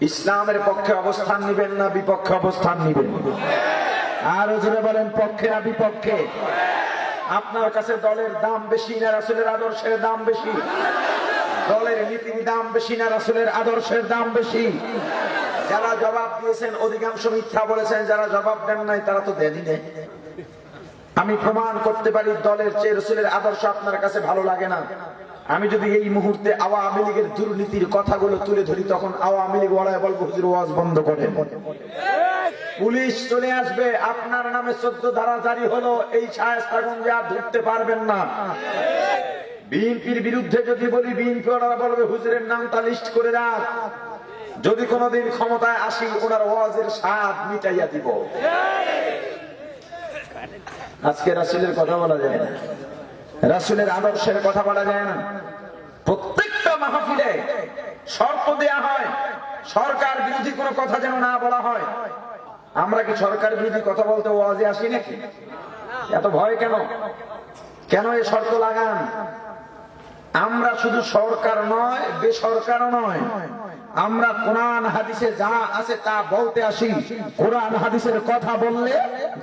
ইসলামের পক্ষে অবস্থান নিবেন না বিপক্ষে অবস্থান নিবেন? আরো জোরে বলেন, পক্ষে না বিপক্ষে? আপনার কাছে দলের দাম বেশি না রাসূলের আদর্শের দাম বেশি? দলের নীতির দাম বেশি না রাসূলের আদর্শের দাম বেশি? যারা জবাব দিয়েছেন অধিকাংশ মিথ্যা বলেছেন, যারা জবাব দেন নাই তারা তো দেনই নাই। আমি প্রমাণ করতে পারি দলের চেয়ে রাসূলের আদর্শ আপনার কাছে ভালো লাগে না। আমি যদি এই মুহূর্তে আওয়ামী লীগের দুর্নীতির কথাগুলো তুলে ধরি, তখন আওয়ামী লীগ ওয়ালায় বলবো হুজুর ওয়াজ বন্ধ করেন। পুলিশ চলে আসবে, আপনার নামে 14 ধারা জারি হলো, এই শায়েস্তাগঞ্জে আর ধরতে পারবেন না। বিএনপির বিরুদ্ধে যদি বলি, বিএনপি ওনারা বলবে হুজুরের নামটা লিস্ট করে রাখ, যদি কোনোদিন ক্ষমতায় আসি ওনার ওয়াজের স্বাদ মিটাইয়া দিব। আজকে রাসূলের কথা বলা যায় না, রাসূলের আদর্শের কথা বলা যায় না। প্রত্যেকটা মাহফিলে শর্ত দেয়া হয় সরকার বিরোধী কোনো কথা যেন না বলা হয়। আমরা কি সরকার বিরোধী কথা বলতে ওয়াজে আসি নাকি? এত ভয় কেন? কেন এই শর্ত লাগান? আমরা শুধু সরকার নয়, বেসরকারও নয়, আমরা কোরআন হাদিসে যা আছে তা বলতে আসি। কোরআন হাদিসের কথা বললে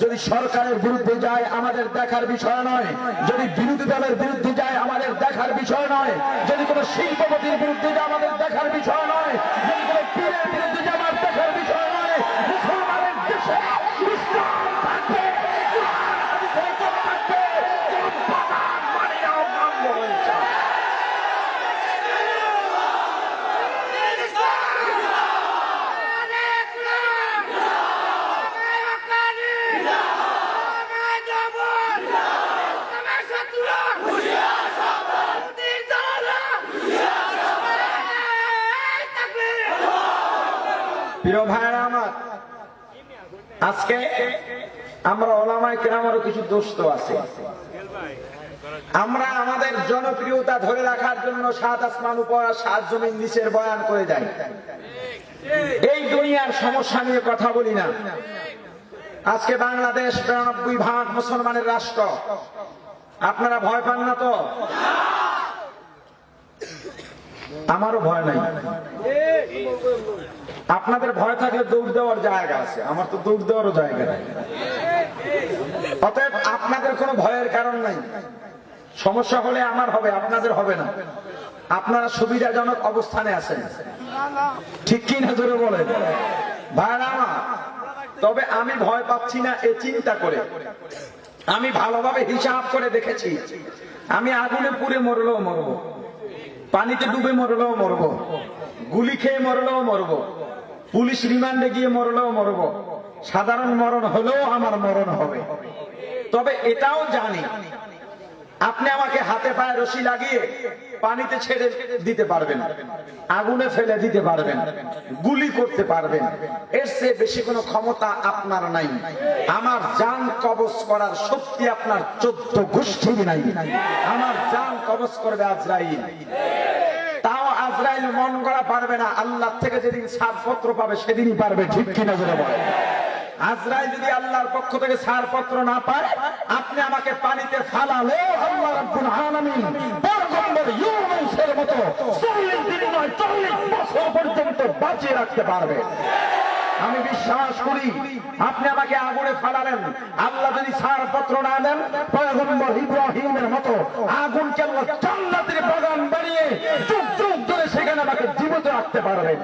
যদি সরকারের বিরুদ্ধে যায় আমাদের দেখার বিষয় নয়, যদি বিরোধী দলের বিরুদ্ধে যায় আমাদের দেখার বিষয় নয়, যদি কোনো শিল্পপতির বিরুদ্ধে যায় আমাদের দেখার বিষয় নয়, যদি কোনো পীরের বিরুদ্ধে যায় আমাদের দেখার বিষয় নয়। মুসলমানের দেশে ইসলাম থাকবে, কোরআন হাদিসের কথা থাকবে, কোন বাধা মানে না মানব না। প্রিয় ভাইরা আমার, আজকে আমরা ওলামায়ে কেরামেরও কিছু দোষ তো আছে। আমরা আমাদের জনপ্রিয়তা ধরে রাখার জন্য 7 আসমান উপর আর 7 জমিন নিচের বয়ান করে যাই। এই দুনিয়ার সমস্যা নিয়ে কথা বলি না। আজকে বাংলাদেশ 92% মুসলমানের রাষ্ট্র। আপনারা ভয় পান না তো? আমারও ভয় নাই। আপনাদের ভয় থাকলে দৌড় দেওয়ার জায়গা আছে, আমার তো দৌড় দেওয়ারও জায়গা নাই। অতএব আপনাদের কোনো ভয়ের কারণ নাই। সমস্যা হলে আমার হবে, আপনাদের হবে না। আপনারা সুবিধাজনক অবস্থানে আছেন, ঠিক কি না জোরে বলেন ভাইরা আমার? তবে আমি ভয় পাচ্ছি না এ চিন্তা করে, আমি ভালোভাবে হিসাব করে দেখেছি। আমি আগুনে পুড়ে মরলেও মরবো, পানিতে ডুবে মরলেও মরবো, গুলি খেয়ে মরলেও মরবো, পুলিশ রিমান্ডে গিয়ে মরলেও মরবো, সাধারণ মরণ হলেও আমার মরণ হবে। তবে এটাও জানি আপনি আমাকে হাতে পায়ে রশি লাগিয়ে পানিতে ছেড়ে দিতে পারবেন, আগুনে ফেলে দিতে পারবেন, গুলি করতে পারবেন, এর চেয়ে বেশি কোনো ক্ষমতা আপনার নাই। আমার জান কবজ করার শক্তি আপনার 14 গোষ্ঠীর নাই। আমার জান কবজ করবে আজরাইল। তাও আজরাইল মন করা পারবে না, আল্লাহ থেকে যেদিন ছাড়পত্র পাবে সেদিনই পারবে, ঠিক কিনা জোরে বলেন? আজরাইল যদি আল্লাহর পক্ষ থেকে ছাড়পত্র না পায়, আপনি আমাকে পানিতে ফালালে আল্লাহ রাব্বুল আলামিন পয়গম্বর ইউনূসের মতো 40 দিন নয় 40 বছর পর্যন্ত বাঁচিয়ে রাখতে পারবে। আমি বিশ্বাস করি আপনি আমাকে আগুনে ফালালেন, আল্লাহ যদি ছাড়পত্র না দেন পয়গম্বর ইব্রাহিমের মতো আগুনকে আল্লাহ জান্নাতের বাগান বানিয়ে যুগ যুগ ধরে সেখানে আমাকে জীবিত রাখতে পারবেন।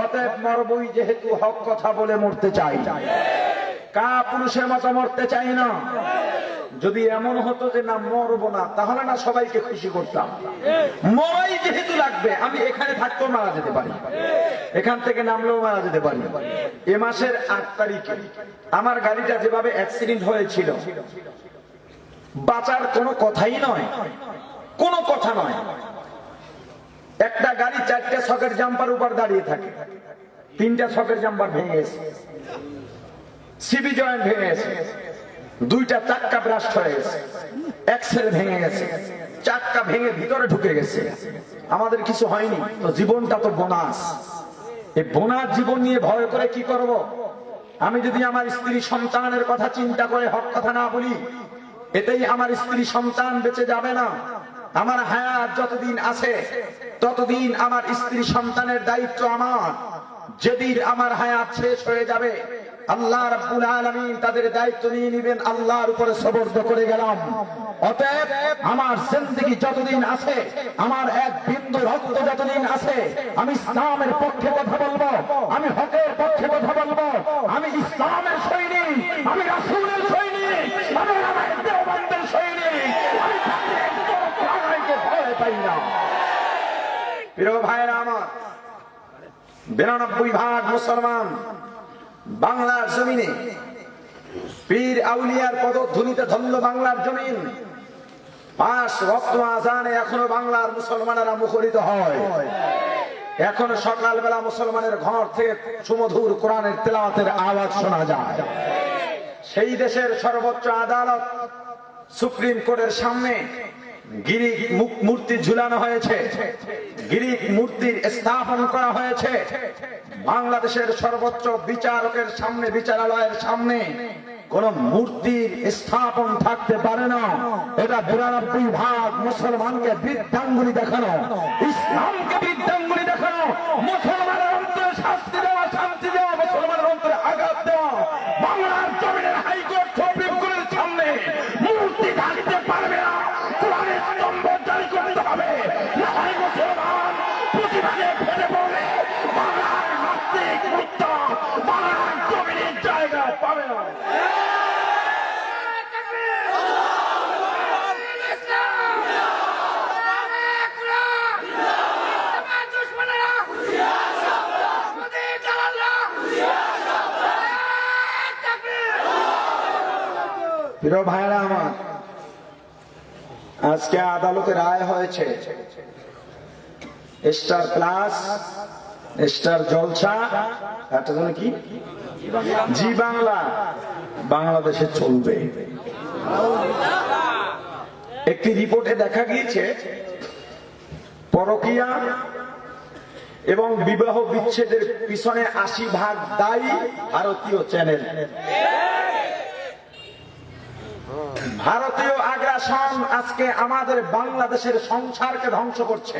অতএব মরবই, যেহেতু হক কথা বলে মরতে চাই, কা পুরুষের মতো মরতে চাই না। যদি এমন হতো যে না মরবো না, তাহলে না সবাইকে খুশি করতাম। মরাই যেহেতু লাগবে, আমি এখানে থাকতেও মারা যেতে পারি, এখান থেকে নামলেও মারা যেতে পারি। এ মাসের 8 তারিখে আমার গাড়িটা যেভাবে অ্যাক্সিডেন্ট হয়েছিল, বাঁচার কোনো কথাই নয়, কোনো কথা নয়। একটা গাড়ি 4টা সকেট জাম্পার উপর দাঁড়িয়ে থাকে, 3টা সকেট জাম্পার ভেঙে গেছে, সিবি জয়েন্ট ভেঙে গেছে, 2টা চাক্কা ব্রাস্ট হয়ে গেছে, এক্সেল ভেঙে গেছে, চাক্কা ভেঙে ভিতরে ঢুকে গেছে। আমাদের কিছু হয়নি তো, জীবনটা তো বোনাস। এই বোনাস জীবন নিয়ে ভয় করে কি করব? আমি যদি আমার স্ত্রী সন্তানের কথা চিন্তা করে হক কথা না বলি, এতেই আমার স্ত্রী সন্তান বেঁচে যাবে না। আমার হায়াত যতদিন আছে ততদিন আমার স্ত্রী সন্তানের দায়িত্ব আমার। যেদিন আমার হায়াত শেষ হয়ে যাবে আল্লাহ রাব্বুল আলামিন তাদের দায়িত্ব নিয়ে নেবেন। আল্লাহর উপরে সবর্দ করে গেলাম। অতএব আমার জিন্দেগি যতদিন আছে, আমার এক বিন্দু রক্ত যতদিন আছে, আমি ইসলামের পক্ষে কথা বলবো, আমি হকের পক্ষে কথা বলবো, আমি ইসলামের সৈনিক, আমি রাসূলের সৈনিক, আমি আমার দেওবন্দের সৈনিক, আমি তাদের লড়াইকে ভয় পাই না। প্রিয় ভাইরা আমার, 92% মুসলমান বাংলার জমিনে পীর আউলিয়ার পদধ্বনিতে ধন্য বাংলার জমিন। 5 ওয়াক্ত আযানে এখনো বাংলার মুসলমানেরা মুখরিত হয়। এখন সকালবেলা মুসলমানের ঘর থেকে সুমধুর কোরআনের তেলাওয়াতের আওয়াজ শোনা যায়। সেই দেশের সর্বোচ্চ আদালত সুপ্রিম কোর্টের সামনে গ্রিক মূর্তি ঝুলানো হয়েছে, গ্রিক মূর্তির স্থাপন করা হয়েছে। বাংলাদেশের সর্বোচ্চ বিচারকের সামনে, বিচারালয়ের সামনে কোন মূর্তির স্থাপন থাকতে পারে না। এটা 92% মুসলমানকে বৃদ্ধাঙ্গুলি দেখানো, ইসলামকে বৃদ্ধাঙ্গুলি দেখানো, মুসলমানের অন্তরে শাস্তি দেওয়া, শান্তি দেওয়া, মুসলমানের অন্তরে আঘাত দেওয়া। বাংলার জমিনের হাইকোর্ট সুপ্রিম কোর্টের সামনে মূর্তি থাকতে পারবে না। কোরআনের স্তম্ভ জারি করতে হবে, না হয় মুসলমান প্রতিবাদে ফেলে পড়বে। বাংলার নাস্তিক মুক্তা বাংলার জমিনের জায়গা পাবে না। প্রিয় ভাইরা আমার, আজকে আদালতে রায় হয়েছে স্টার প্লাস, স্টার জলসা, একটা যেন কি জি বাংলা বাংলাদেশে চলবে। একটি রিপোর্টে দেখা গিয়েছে পরকীয়া এবং বিবাহ বিচ্ছেদের পিছনে 80% দায়ী ভারতীয় চ্যানেল। ভারতীয় আগ্রাসন আজকে আমাদের বাংলাদেশের সংসারকে ধ্বংস করছে,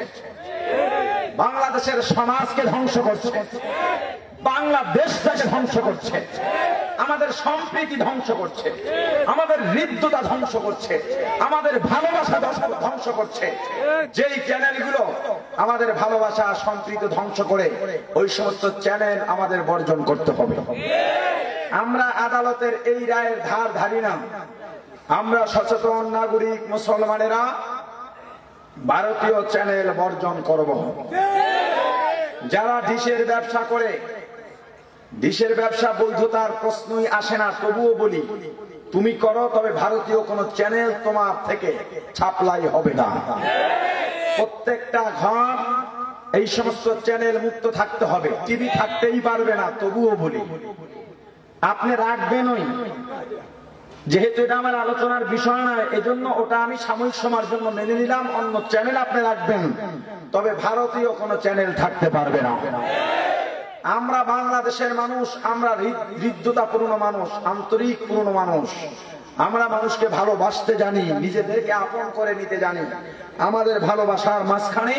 বাংলাদেশের সমাজকে ধ্বংস করছে, বাংলাদেশটাকে ধ্বংস করছে, আমাদের সম্প্রীতি ধ্বংস করছে, আমাদের হৃদ্যতা ধ্বংস করছে, আমাদের ভালোবাসা ধ্বংস করছে। যেই চ্যানেলগুলো আমাদের ভালোবাসা সম্প্রীতি ধ্বংস করে, ওই সমস্ত চ্যানেল আমাদের বর্জন করতে হবে। আমরা আদালতের এই রায়ের ধার ধারি না। আমরা সচেতন নাগরিক মুসলমানেরা ভারতীয় চ্যানেল বর্জন করব। যারা ডিশের ব্যবসা করে, ডিশের ব্যবসা বৈধতার প্রশ্নই আসে না, তবুও বলি তুমি করো, তবে ভারতীয় কোন চ্যানেল তোমার থেকে ছাপলাই হবে না। প্রত্যেকটা ঘর এই সমস্ত চ্যানেল মুক্ত থাকতে হবে। টিভি থাকতেই পারবে না, তবুও বলি আপনি রাখবেনই। যেহেতু এটা আমার আলোচনার বিষয় নয়, এজন্য ওটা আমি সাময়িক সময়ের জন্য মেনে নিলাম। অন্য চ্যানেল আপনি রাখবেন, তবে ভারতীয় কোন চ্যানেল থাকতে পারবে না। আমরা বাংলাদেশের মানুষ, আমরা হৃদ্যতাপূর্ণ মানুষ, আন্তরিক পূর্ণ মানুষ। আমরা মানুষকে ভালোবাসতে জানি, নিজেদেরকে আপন করে নিতে জানি। আমাদের ভালোবাসার মাঝখানে,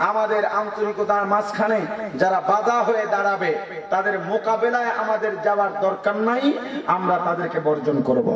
আমাদের আন্তরিকতার মাঝখানে যারা বাধা হয়ে দাঁড়াবে, তাদের মোকাবেলায় আমাদের যাওয়ার দরকার নাই, আমরা তাদেরকে বর্জন করব।